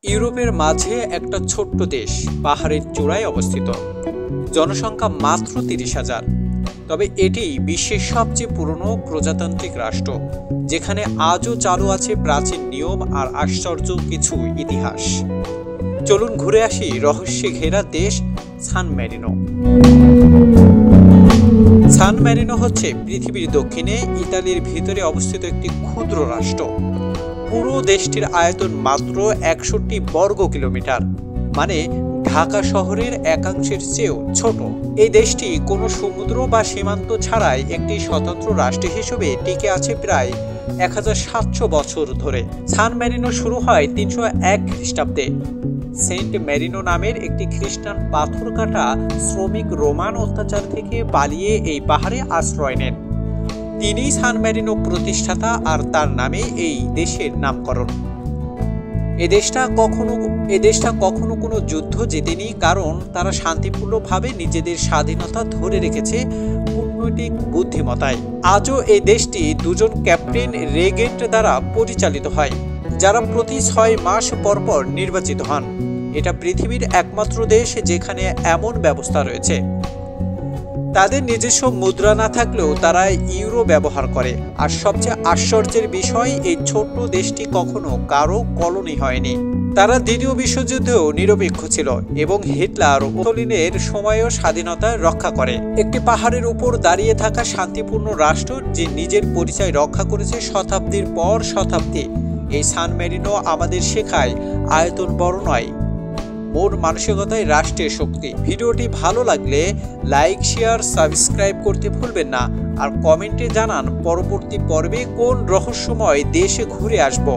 ইউরোপের মাঝে একটা ছোট্ট দেশ পাহাড়ের চূড়ায় অবস্থিত। জনসংখ্যা মাত্র ৩০,০০০। তবে এটি বিশ্বের সবচেয়ে পুরনো প্রজাতান্ত্রিক রাষ্ট্র, যেখানে আজও চালু আছে প্রাচীন নিয়ম আর আশ্চর্য কিছু ইতিহাস। চলুন ঘুরে আসি রহস্যে ঘেরা দেশ সান মেরিনো। সান মেরিনো হচ্ছে পৃথিবীর দক্ষিণে ইতালির ভিতরে অবস্থিত একটি ক্ষুদ্র রাষ্ট্র। পুরো দেশটির আয়তন মাত্র ৬১ বর্গ কিলোমিটার, মানে ঢাকা শহরের একাংশের চেয়েও ছোট। এই দেশটি কোনো সমুদ্র বা সীমান্ত ছাড়াই একটি স্বতন্ত্র রাষ্ট্র হিসেবে টিকে আছে প্রায় ১৭০০ বছর ধরে। সান মেরিনো শুরু হয় ৩০১ খ্রিস্টাব্দে। সেন্ট মেরিনো নামের একটি খ্রিস্টান পাথর কাটা শ্রমিক রোমান অত্যাচার থেকে পালিয়ে এই পাহাড়ে আশ্রয় নেন। তিনি সান মেরিনো প্রতিষ্ঠাতা, আর তার নামে এই দেশের নামকরণ। এ দেশটা কখনো কোনো যুদ্ধ জেতেনি, কারণ তারা শান্তিপূর্ণভাবে নিজেদের স্বাধীনতা ধরে রেখেছে কূটনৈতিক বুদ্ধিমত্তায়। আজও এই দেশটি দুজন ক্যাপ্টেন রেগেন্ট দ্বারা পরিচালিত হয়, যারা প্রতি ৬ মাস পরপর নির্বাচিত হন। এটা পৃথিবীর একমাত্র দেশ যেখানে এমন ব্যবস্থা রয়েছে। তাদের নিজস্ব মুদ্রা না থাকলেও তারা ইউরো ব্যবহার করে। আর সবচেয়ে আশ্চর্যের বিষয়, এই ছোট্ট দেশটি কখনো কারো কলোনি হয়নি। তারা দ্বিতীয় বিশ্বযুদ্ধেও নিরপেক্ষ ছিল এবং হিটলার ও মুসোলিনির সময়ও স্বাধীনতা রক্ষা করে। একটি পাহাড়ের উপর দাঁড়িয়ে থাকা শান্তিপূর্ণ রাষ্ট্র যে নিজের পরিচয় রক্ষা করেছে শতাব্দীর পর শতাব্দী। এই সান মেরিনো আমাদের শেখায় আয়তন বড় নয়, মন মানসিকতায় রাষ্ট্রের শক্তি। ভিডিওটি ভালো লাগলে লাইক, শেয়ার, সাবস্ক্রাইব করতে ভুলবেন না। আর কমেন্টে জানান পরবর্তী পর্বে কোন রহস্যময় দেশে ঘুরে আসবো।